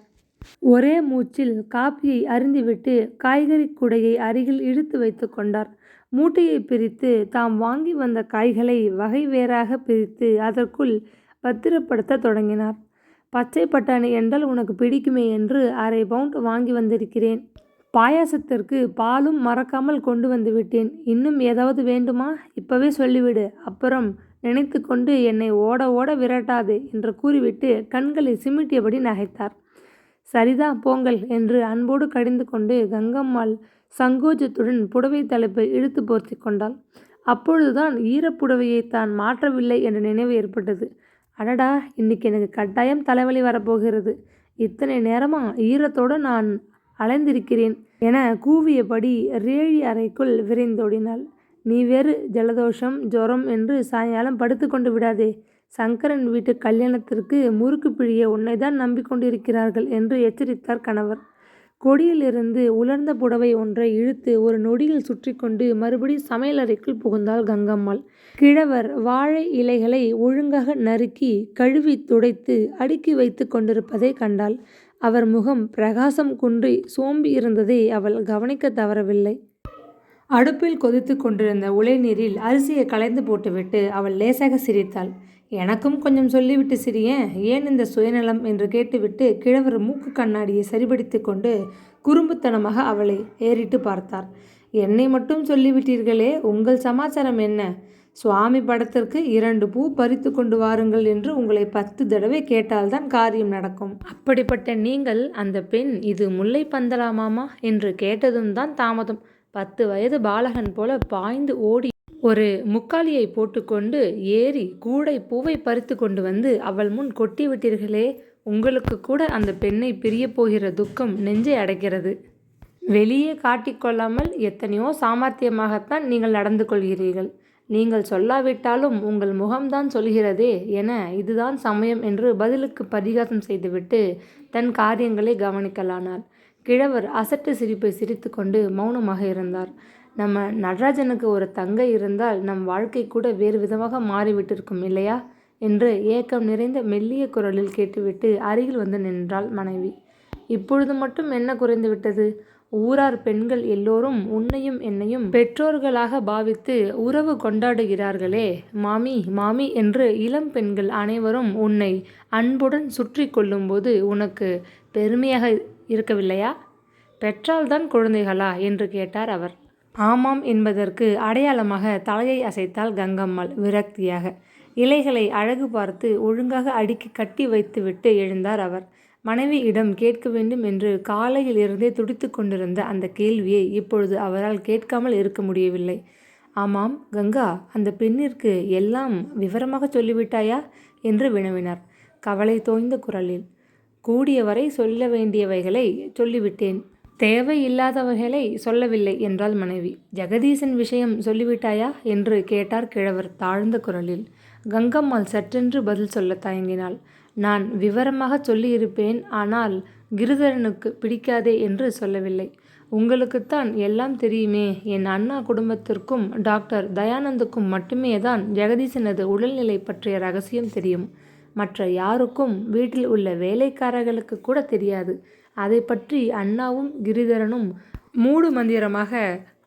ஒரே மூச்சில் காப்பியை அருந்திவிட்டு காய்கறி கூடையை அருகில் இழுத்து வைத்து கொண்டார். மூட்டையை பிரித்து தாம் வாங்கி வந்த காய்களை வகை வேறாக பிரித்து அதற்குள் பத்திரப்படுத்த தொடங்கினார். பச்சை பட்டாணி என்றால் உனக்கு பிடிக்குமே என்று 1/2 பவுண்ட் வாங்கி வந்திருக்கிறேன். பாயாசத்திற்கு பாலும் மறக்காமல் கொண்டு வந்து விட்டேன். இன்னும் ஏதாவது வேண்டுமா? இப்பவே சொல்லிவிடு. அப்புறம் நினைத்து கொண்டு என்னை ஓட ஓட விரட்டாதே என்று கூறிவிட்டு கண்களை சிமிட்டியபடி நகைத்தார். சரிதா போங்கள் என்று அன்போடு கடிந்து கொண்டு கங்கம்மாள் சங்கோஜத்துடன் புடவை தலைப்பை இழுத்து போர்த்தி கொண்டாள். அப்பொழுதுதான் ஈரப்புடவையை தான் மாற்றவில்லை என்ற நினைவு ஏற்பட்டது. அடடா, இன்னைக்கு எனக்கு கட்டாயம் தலைவலி வரப்போகிறது. இத்தனை நேரமா ஈரத்தோடு நான் அலைந்திருக்கிறேன் என கூவியபடி ரேழி அறைக்குள் விரைந்தோடினாள். நீ வேறு ஜலதோஷம் ஜுரம் என்று சாயங்காலம் படுத்து கொண்டு விடாதே. சங்கரன் வீட்டு கல்யாணத்திற்கு முறுக்கு பிழிய உன்னைதான் நம்பிக்கொண்டிருக்கிறார்கள் என்று எச்சரித்தார் கணவர். கொடியிலிருந்து உலர்ந்த புடவை ஒன்றை இழுத்து ஒரு நொடியில் சுற்றி கொண்டு மறுபடி சமையலறைக்குள் புகுந்தாள் கங்கம்மாள். கிழவர் வாழை இலைகளை ஒழுங்காக நறுக்கி கழுவி துடைத்து அடுக்கி வைத்து கொண்டிருப்பதை கண்டாள். அவர் முகம் பிரகாசம் குன்றி சோம்பி இருந்ததை அவள் கவனிக்க தவறவில்லை. அடுப்பில் கொதித்து கொண்டிருந்த உலைநீரில் அரிசியை களைந்து போட்டுவிட்டு அவள் லேசாக சிரித்தாள். எனக்கும் கொஞ்சம் சொல்லிவிட்டு சிறியேன், ஏன் இந்த சுயநலம் என்று கேட்டுவிட்டு கிழவர் மூக்கு கண்ணாடியை சரிபடுத்தி கொண்டு குறும்புத்தனமாக அவளை ஏறிட்டு பார்த்தார். என்னை மட்டும் சொல்லிவிட்டீர்களே, உங்கள் சமாச்சாரம் என்ன? சுவாமி படத்திற்கு 2 பூ பறித்து கொண்டு வாருங்கள் என்று உங்களை 10 தடவை கேட்டால்தான் காரியம் நடக்கும். அப்படிப்பட்ட நீங்கள் அந்த பெண் இது முல்லை பந்தலாமாமா என்று கேட்டதும் தான் தாமதம். 10 வயது பாலகன் போல பாய்ந்து ஓடி ஒரு முக்காலியை போட்டுக்கொண்டு ஏறி கூடை பூவை பறித்து கொண்டு வந்து அவள் முன் கொட்டி விட்டீர்களே. உங்களுக்கு கூட அந்த பெண்ணை பிரிய போகிற துக்கம் நெஞ்சை அடைக்கிறது. வெளியே காட்டிக்கொள்ளாமல் எத்தனையோ சாமர்த்தியமாகத்தான் நீங்கள் நடந்து கொள்கிறீர்கள். நீங்கள் சொல்லாவிட்டாலும் உங்கள் முகம்தான் சொல்கிறதே என இதுதான் சமயம் என்று பதிலுக்கு பரிகாசம் செய்துவிட்டு தன் காரியங்களை கவனிக்கலானார். கிழவர் அசட்டு சிரிப்பை சிரித்து கொண்டு மௌனமாக இருந்தார். நம்ம நடராஜனுக்கு ஒரு தங்கை இருந்தால் நம் வாழ்க்கை கூட வேறு விதமாக மாறிவிட்டிருக்கும் இல்லையா என்று ஏக்கம் நிறைந்த மெல்லிய குரலில் கேட்டுவிட்டு அருகில் வந்து நின்றாள் மனைவி. இப்பொழுது மட்டும் என்ன குறைந்து விட்டது? ஊரார் பெண்கள் எல்லோரும் உன்னையும் என்னையும் பெற்றோர்களாக பாவித்து உறவு கொண்டாடுகிறார்களே. மாமி மாமி என்று இளம் பெண்கள் அனைவரும் உன்னை அன்புடன் சுற்றி கொள்ளும்போது உனக்கு பெருமையாக இருக்கவில்லையா? பெற்றால்தான் குழந்தைகளா என்று கேட்டார் அவர். ஆமாம் என்பதற்கு அடையாளமாக தலையை அசைத்தாள் கங்கம்மாள் விரக்தியாக. இலைகளை அழகு பார்த்து ஒழுங்காக அடுக்கி கட்டி வைத்துவிட்டு எழுந்தார் அவர். மனைவியிடம் கேட்க வேண்டும் என்று காலையில் இருந்தே துடித்து கொண்டிருந்த அந்த கேள்வியை இப்பொழுது அவரால் கேட்காமல் இருக்க முடியவில்லை. ஆமாம் கங்கா, அந்த பெண்ணிற்கு எல்லாம் விவரமாக சொல்லிவிட்டாயா என்று வினவினார் கவலை தோய்ந்த குரலில். கூடியவரை சொல்ல வேண்டியவைகளை சொல்லிவிட்டேன், தேவையில்லாதவைகளை சொல்லவில்லை என்றாள் மனைவி. ஜெகதீசன் விஷயம் சொல்லிவிட்டாயா என்று கேட்டார் கிழவர் தாழ்ந்த குரலில். கங்கம்மாள் சற்றென்று பதில் சொல்ல தயங்கினாள். நான் விவரமாக சொல்லியிருப்பேன், ஆனால் கிரிதரனுக்கு பிடிக்காதே என்று சொல்லவில்லை. உங்களுக்குத்தான் எல்லாம் தெரியுமே. என் அண்ணா குடும்பத்திற்கும் டாக்டர் தயானந்துக்கும் மட்டுமே தான் ஜெகதீசனது உடல்நிலை பற்றிய ரகசியம் தெரியும். மற்ற யாருக்கும் வீட்டில் உள்ள வேலைக்காரர்களுக்கு கூட தெரியாது. அதை பற்றி அண்ணாவும் கிரிதரனும் மூடு மந்திரமாக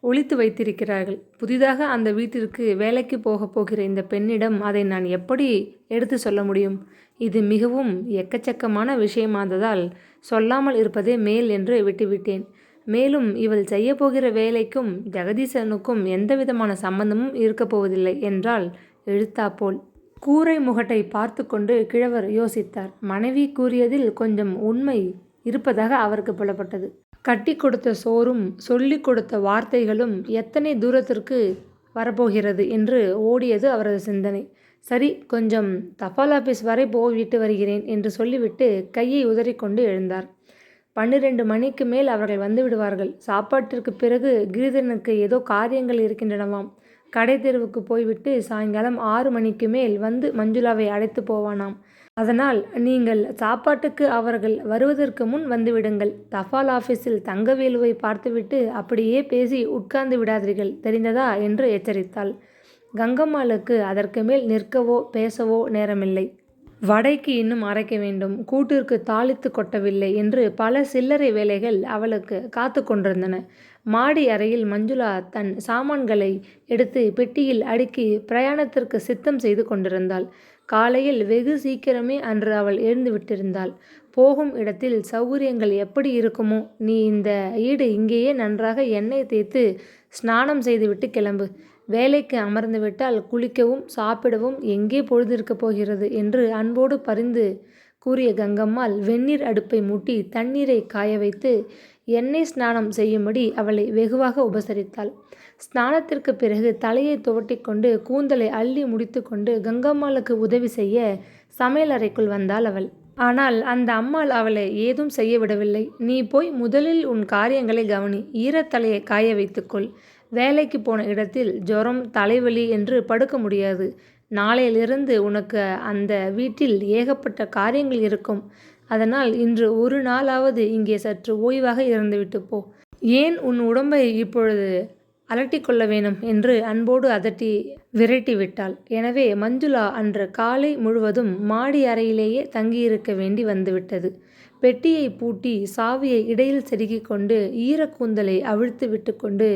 ஒளித்து வைத்திருக்கிறார்கள். புதிதாக அந்த வீட்டிற்கு வேலைக்கு போகிற இந்த பெண்ணிடம் அதை நான் எப்படி எடுத்து சொல்ல முடியும்? இது மிகவும் எக்கச்சக்கமான விஷயமானதால் சொல்லாமல் இருப்பதே மேல் என்று விட்டுவிட்டேன். மேலும் இவள் செய்யப்போகிற வேலைக்கும் ஜெகதீசனுக்கும் எந்தவிதமான சம்பந்தமும் இருக்கப் போவதில்லை என்றால் எழுத்தாப்போல். கூரை முகட்டை பார்த்து கொண்டு கிழவர் யோசித்தார். மனைவி கூறியதில் கொஞ்சம் உண்மை இருப்பதாக அவருக்கு புலப்பட்டது. கட்டி கொடுத்த சோறும் சொல்லி கொடுத்த வார்த்தைகளும் எத்தனை தூரத்திற்கு வரப்போகிறது என்று ஓடியது அவரது சிந்தனை. சரி, கொஞ்சம் தபால் ஆபீஸ் வரை போய்விட்டு வருகிறேன் என்று சொல்லிவிட்டு கையை உதறிக்கொண்டு எழுந்தார். 12 மணிக்கு மேல் அவர்கள் வந்து விடுவார்கள். சாப்பாட்டிற்கு பிறகு கிரிதரனுக்கு ஏதோ காரியங்கள் இருக்கின்றனவாம். கடை தெருவுக்கு போய்விட்டு சாயங்காலம் 6 மணிக்கு மேல் வந்து மஞ்சுளாவை அழைத்து போவானாம். அதனால் நீங்கள் சாப்பாட்டுக்கு அவர்கள் வருவதற்கு முன் வந்துவிடுங்கள். தபால் ஆபீஸில் தங்கவேலுவை பார்த்துவிட்டு அப்படியே பேசி உட்கார்ந்து விடாதீர்கள், தெரிந்ததா என்று எச்சரித்தாள். கங்கம்மாளுக்கு அதற்கு மேல் நிற்கவோ பேசவோ நேரமில்லை. வடைக்கு இன்னும் அரைக்க வேண்டும், கூட்டிற்கு தாளித்து கொட்டவில்லை என்று பல சில்லறை வேலைகள் அவளுக்கு காத்து கொண்டிருந்தன. மாடி அறையில் மஞ்சுளா தன் சாமான்களை எடுத்து பெட்டியில் அடுக்கி பிரயாணத்திற்கு சித்தம் செய்து கொண்டிருந்தாள். காலையில் வெகு சீக்கிரமே அன்று அவள் எழுந்துவிட்டிருந்தாள். போகும் இடத்தில் சௌகரியங்கள் எப்படி இருக்குமோ, நீ இந்த ஈடு இங்கேயே நன்றாக எண்ணெய் தேய்த்து ஸ்நானம் செய்துவிட்டு கிளம்பு. வேலைக்கு அமர்ந்துவிட்டால் குளிக்கவும் சாப்பிடவும் எங்கே பொழுதிருக்கப் போகிறது என்று அன்போடு பரிந்து கூறிய கங்கம்மாள் வெந்நீர் அடுப்பை மூட்டி தண்ணீரை காய வைத்து எண்ணெய் ஸ்நானம் செய்யும்படி அவளை வெகுவாக உபசரித்தாள். ஸ்நானத்திற்கு பிறகு தலையை துவட்டிக்கொண்டு கூந்தலை அள்ளி முடித்து கொண்டு கங்கம்மாளுக்கு உதவி செய்ய சமையலறைக்குள் வந்தாள் அவள். ஆனால் அந்த அம்மாள் அவளை ஏதும் செய்ய விடவில்லை. நீ போய் முதலில் உன் காரியங்களை கவனி, ஈரத்தலையை காய வைத்துக்கொள். வேலைக்கு போன இடத்தில் ஜுரம் தலைவலி என்று படுக்க முடியாது. நாளையிலிருந்து உனக்கு அந்த வீட்டில் ஏகப்பட்ட காரியங்கள் இருக்கும். அதனால் இன்று ஒரு நாளாவது இங்கே சற்று ஓய்வாக இருந்துவிட்டு போ. ஏன் உன் உடம்பை இப்பொழுது அலட்டிக்கொள்ள வேணும் என்று அன்போடு அதட்டி விரட்டிவிட்டாள். எனவே மஞ்சுளா அன்று காலை முழுவதும் மாடி அறையிலேயே தங்கியிருக்க வேண்டி வந்துவிட்டது. பெட்டியை பூட்டி சாவியை இடையில் செருகிக் கொண்டு ஈரக்கூந்தலை அவிழ்த்து விட்டு கொண்டு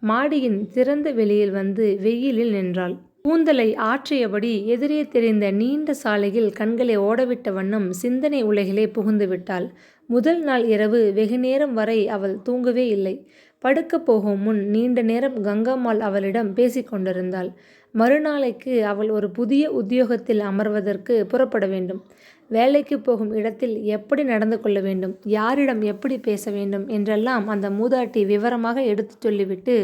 மாடியின் திறந்த வெளியில் வந்து வெயிலில் நின்றாள். கூந்தலை ஆற்றியபடி எதிரே தெரிந்த நீண்ட சாலையில் கண்களை ஓடவிட்ட வண்ணம் சிந்தனை உலகிலே புகுந்து விட்டாள். முதல் நாள் இரவு வெகுநேரம் வரை அவள் தூங்கவே இல்லை. படுக்கப் போகும் முன் நீண்ட நேரம் கங்கம்மாள் அவளிடம் பேசிக்கொண்டிருந்தாள். மறுநாளைக்கு அவள் ஒரு புதிய உத்தியோகத்தில் அமர்வதற்கு புறப்பட வேண்டும். வேலைக்கு போகும் இடத்தில் எப்படி நடந்து கொள்ள வேண்டும், யாரிடம் எப்படி பேச வேண்டும் என்றெல்லாம் அந்த மூதாட்டி விவரமாக எடுத்து சொல்லிவிட்டு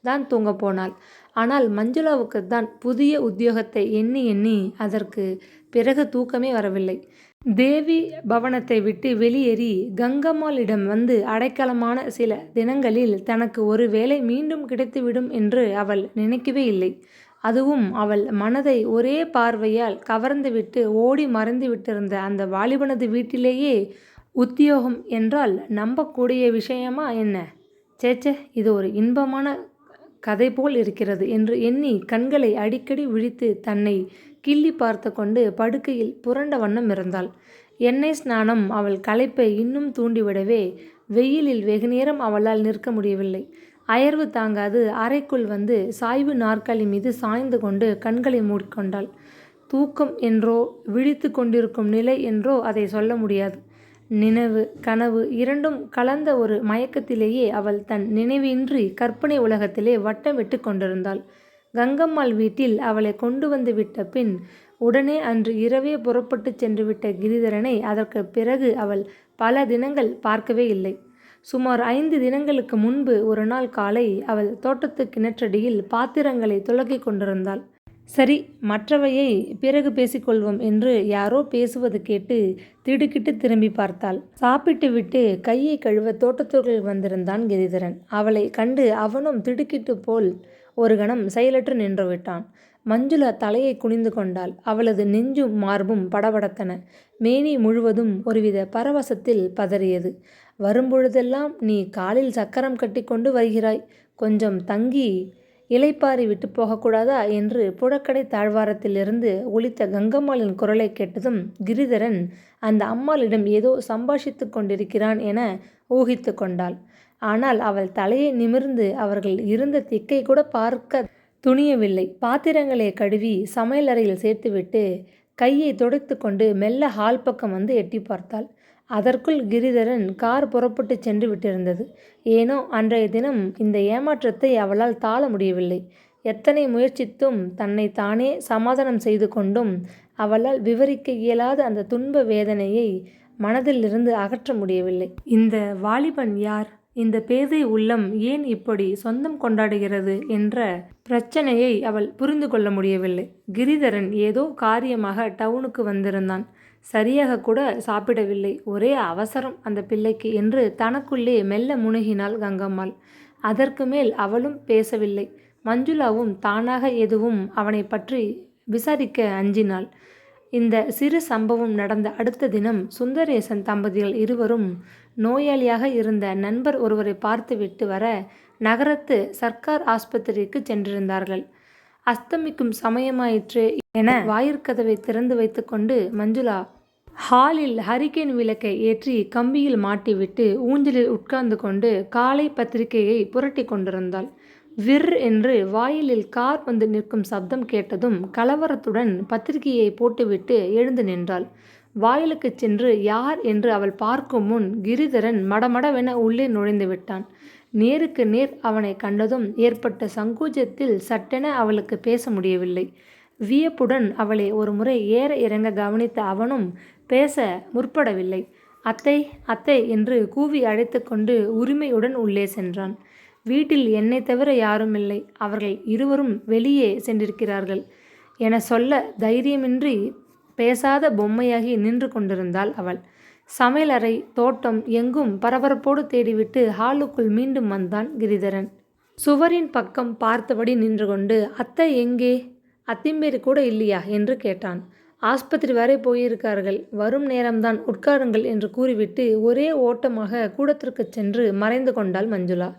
தான் தூங்கப் போனாள். ஆனால் மஞ்சுளாவுக்கு தான் புதிய உத்தியோகத்தை எண்ணி எண்ணி அதற்கு பிறகு தூக்கமே வரவில்லை. தேவி பவனத்தை விட்டு வெளியேறி கங்கம்மாளிடம் வந்து அடைக்கலமான சில தினங்களில் தனக்கு ஒரு வேலை மீண்டும் கிடைத்துவிடும் என்று அவள் நினைக்கவே இல்லை. அதுவும் அவள் மனதை ஒரே பார்வையால் கவர்ந்துவிட்டு ஓடி மறைந்து விட்டிருந்த அந்த வாலிபனது வீட்டிலேயே உத்தியோகம் என்றால் நம்பக்கூடிய விஷயமா என்ன? சேச்சே, இது ஒரு இன்பமான கதை போல் இருக்கிறது என்று எண்ணி கண்களை அடிக்கடி விழித்து தன்னை கிள்ளி பார்த்து கொண்டு படுக்கையில் புரண்ட வண்ணம் இருந்தாள். எண்ணெய் ஸ்நானம் அவள் களைப்பை இன்னும் தூண்டிவிடவே வெயிலில் வெகுநேரம் அவளால் நிற்க முடியவில்லை. அயர்வு தாங்காது அறைக்குள் வந்து சாய்வு நாற்காலி மீது சாய்ந்து கொண்டு கண்களை மூடிக்கொண்டாள். தூக்கம் என்றோ விழித்து கொண்டிருக்கும் நிலை என்றோ அதை சொல்ல முடியாது. நினைவு கனவு இரண்டும் கலந்த ஒரு மயக்கத்திலேயே அவள் தன் நினைவின்றி கற்பனை உலகத்திலே வட்டமிட்டு கொண்டிருந்தாள். கங்கம்மாள் வீட்டில் அவளை கொண்டு வந்து விட்ட பின் உடனே அன்று இரவே புறப்பட்டு சென்றுவிட்ட கிரிதரனை அதற்கு பிறகு அவள் பல தினங்கள் பார்க்கவே இல்லை. சுமார் 5 தினங்களுக்கு முன்பு ஒரு நாள் காலை அவள் தோட்டத்து கிணற்றடியில் பாத்திரங்களை துலக்கிக் கொண்டிருந்தாள். சரி, மற்றவையை பிறகு பேசிக்கொள்வோம் என்று யாரோ பேசுவது கேட்டு திடுக்கிட்டு திரும்பி பார்த்தாள். சாப்பிட்டு விட்டு கையை கழுவ தோட்டத்திற்குள் வந்திருந்தான் கிரிதரன். அவளை கண்டு அவனும் திடுக்கிட்டு போல் ஒரு கணம் செயலற்று நின்று விட்டான். மஞ்சுளா தலையை குனிந்து கொண்டாள். அவளது நெஞ்சும் மார்பும் படபடத்தன. மேனி முழுவதும் ஒருவித பரவசத்தில் பதறியது. வரும்பொழுதெல்லாம் நீ காலில் சக்கரம் கட்டி கொண்டு வருகிறாய், கொஞ்சம் தங்கி இளைப்பாரி விட்டு போகக்கூடாதா என்று புழக்கடை தாழ்வாரத்திலிருந்து ஒலித்த கங்கம்மாளின் குரலை கேட்டதும் கிரிதரன் அந்த அம்மாளிடம் ஏதோ சம்பாஷித்து கொண்டிருக்கிறான் என ஊகித்து கொண்டாள். ஆனால் அவள் தலையை நிமிர்ந்து அவர்கள் இருந்த திக்கை கூட பார்க்க துணியவில்லை. பாத்திரங்களை கழுவி சமையலறையில் சேர்த்துவிட்டு கையை துடைத்து கொண்டு மெல்ல ஹால் பக்கம் வந்து எட்டி பார்த்தாள். அதற்குள் கிரிதரன் கார் புறப்பட்டு சென்று விட்டிருந்தது. ஏனோ அன்றைய தினம் இந்த ஏமாற்றத்தை அவளால் தாழ முடியவில்லை. எத்தனை முயற்சித்தும் தன்னை தானே சமாதானம் செய்து கொண்டும் அவளால் விவரிக்க இயலாத அந்த துன்ப வேதனையை மனதிலிருந்து அகற்ற முடியவில்லை. இந்த வாலிபன் யார்? இந்த பேதை உள்ளம் ஏன் இப்படி சொந்தம் கொண்டாடுகிறது என்ற பிரச்சனையை அவள் புரிந்து கொள்ள முடியவில்லை. கிரிதரன் ஏதோ காரியமாக டவுனுக்கு வந்திருந்தான். சரியாக கூட சாப்பிடவில்லை. ஒரே அவசரம் அந்த பிள்ளைக்கு என்று தனக்குள்ளே மெல்ல முனகினாள் கங்கம்மாள். அதற்கு மேல் அவளும் பேசவில்லை. மஞ்சுளாவும் தானாக எதுவும் அவனை பற்றி விசாரிக்க அஞ்சினாள். இந்த சிறு சம்பவம் நடந்த அடுத்த தினம் சுந்தரேசன் தம்பதிகள் இருவரும் நோயாளியாக இருந்த நண்பர் ஒருவரை பார்த்துவிட்டு வர நகரத்து சர்க்கார் ஆஸ்பத்திரிக்கு சென்றிருந்தார்கள். அஸ்தமிக்கும் சமயமாயிற்று என வாயிற்கதவை திறந்து வைத்துக்கொண்டு மஞ்சுளா ஹாலில் ஹரிக்கேன் விளக்கை ஏற்றி கம்பியில் மாட்டிவிட்டு ஊஞ்சலில் உட்கார்ந்து கொண்டு காலை பத்திரிகையை புரட்டி கொண்டிருந்தாள். விர் என்று வாயிலில் கார் வந்து நிற்கும் சப்தம் கேட்டதும் கலவரத்துடன் பத்திரிகையை போட்டுவிட்டு எழுந்து நின்றாள். வாயிலுக்கு சென்று யார் என்று அவள் பார்க்கும் முன் கிரிதரன் மடமடவென உள்ளே நுழைந்து விட்டான். நேருக்கு நேர் அவனை கண்டதும் ஏற்பட்ட சங்கோஜத்தில் சட்டென அவளுக்கு பேச முடியவில்லை. வியப்புடன் அவளை ஒரு முறை ஏற இறங்க கவனித்த அவனும் பேச முற்படவில்லை. அத்தை அத்தை என்று கூவி அழைத்து கொண்டு உரிமையுடன் உள்ளே சென்றான். வீட்டில் என்னை தவிர யாரும் இல்லை, அவர்கள் இருவரும் வெளியே சென்றிருக்கிறார்கள் என சொல்ல தைரியமின்றி பேசாத பொம்மையாகி நின்று கொண்டிருந்தாள் அவள். சமையலறை, தோட்டம் எங்கும் பரபரப்போடு தேடிவிட்டு ஹாலுக்குள் மீண்டும் வந்தான் கிரிதரன். சுவரின் பக்கம் பார்த்தபடி நின்று கொண்டு அத்தை எங்கே, அத்திம்பேரு கூட இல்லையா என்று கேட்டான். ஆஸ்பத்திரி வரை போயிருக்கார்கள், வரும் நேரம்தான், உட்காருங்கள் என்று கூறிவிட்டு ஒரே ஓட்டமாக கூடத்திற்கு சென்று மறைந்து கொண்டாள் மஞ்சுளா.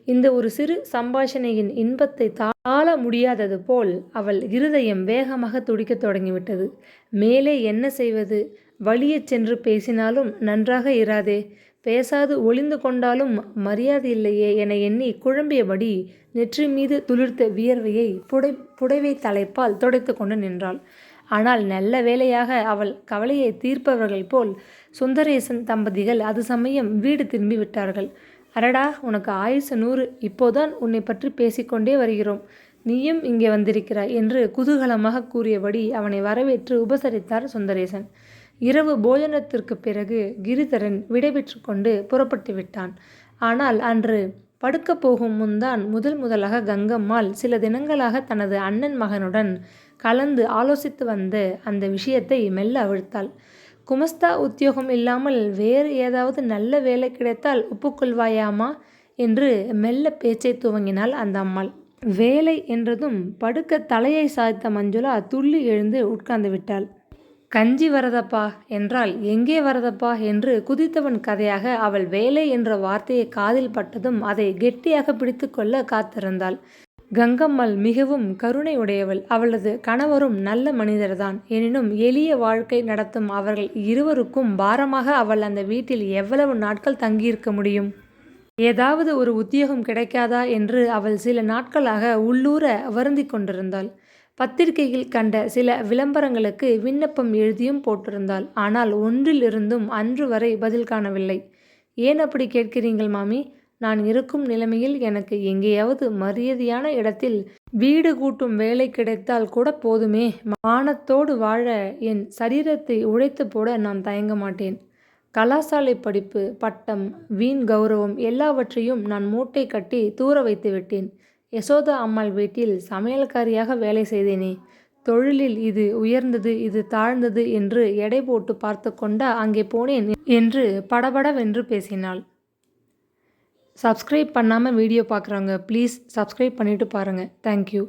இந்த ஒரு சிறு சம்பாஷணையின் இன்பத்தை தாழ முடியாதது போல் அவள் இருதயம் வேகமாக துடிக்கத் தொடங்கிவிட்டது. மேலே என்ன செய்வது, வழியச் சென்று பேசினாலும் நன்றாக இராதே, பேசாது ஒளிந்து கொண்டாலும் மரியாதை இல்லையே என எண்ணி குழம்பியபடி நெற்றி மீது துளிர்த்த வியர்வையை புடைவை தலைப்பால் துடைத்து கொண்டு நின்றாள். ஆனால் நல்ல வேளையாக அவள் கவலையை தீர்ப்பவர்கள் போல் சுந்தரேசன் தம்பதிகள் அது சமயம் வீடு திரும்பி விட்டார்கள். அடடா, உனக்கு ஆயுசு 100, இப்போதான் உன்னை பற்றி பேசிக்கொண்டே வருகிறோம், நீயும் இங்கே வந்திருக்கிறாய் என்று குதூகலமாக கூறியபடி அவனை வரவேற்று உபசரித்தார் சுந்தரேசன். இரவு போஜனத்திற்கு பிறகு கிரிதரன் விடைபெற்று கொண்டு புறப்பட்டு விட்டான். ஆனால் அன்று படுக்க போகும் முன்தான் முதலாக கங்கம்மாள் சில தினங்களாக தனது அண்ணன் மகனுடன் கலந்து ஆலோசித்து வந்த அந்த விஷயத்தை மெல்ல அவிழ்த்தாள். குமஸ்தா உத்தியோகம் இல்லாமல் வேறு ஏதாவது நல்ல வேலை கிடைத்தால் ஒப்புக்கொள்வாயாமா என்று மெல்ல பேச்சை துவங்கினாள் அந்த அம்மாள். வேலை என்றதும் படுக்க தலையை சாய்த்த மஞ்சுளா துள்ளி எழுந்து உட்கார்ந்து விட்டாள். கஞ்சி வரதப்பா என்றால் எங்கே வரதப்பா என்று குதித்தவன் கதையாக அவள் வேலை என்ற வார்த்தையை காதில் பட்டதும் அதை கெட்டியாக பிடித்து கொள்ள காத்திருந்தாள். கங்கம்மாள் மிகவும் கருணை உடையவள். அவளது கணவரும் நல்ல மனிதர்தான். எனினும் எளிய வாழ்க்கை நடத்தும் அவர்கள் இருவருக்கும் பாரமாக அவள் அந்த வீட்டில் எவ்வளவு நாட்கள் தங்கியிருக்க முடியும்? ஏதாவது ஒரு உத்தியோகம் கிடைக்காதா என்று அவள் சில நாட்களாக உள்ளூர வருந்தி கொண்டிருந்தாள். பத்திரிகையில் கண்ட சில விளம்பரங்களுக்கு விண்ணப்பம் எழுதியும் போட்டிருந்தாள். ஆனால் ஒன்றிலிருந்தும் அன்று வரை பதில் காணவில்லை. ஏன் அப்படி கேட்கிறீங்கள் மாமி? நான் இருக்கும் நிலைமையில் எனக்கு எங்கேயாவது மரியாதையான இடத்தில் வீடு கூட்டும் வேலை கிடைத்தால் கூட போதுமே. மானத்தோடு வாழ என் சரீரத்தை உழைத்து போட நான் தயங்க மாட்டேன். கலாசாலை படிப்பு, பட்டம், வீண் கௌரவம் எல்லாவற்றையும் நான் மூட்டை கட்டி தூர வைத்து விட்டேன். யசோதா அம்மாள் வீட்டில் சமையல்காரியாக வேலை செய்தேனே. தொழிலில் இது உயர்ந்தது, இது தாழ்ந்தது என்று எடை போட்டு பார்த்து கொண்டா அங்கே போனேன் என்று படபடவென்று பேசினாள். சப்ஸ்கிரைப் பண்ணாமல் வீடியோ பார்க்குறவங்க ப்ளீஸ் சப்ஸ்கிரைப் பண்ணிவிட்டு பாருங்கள். தேங்க்யூ.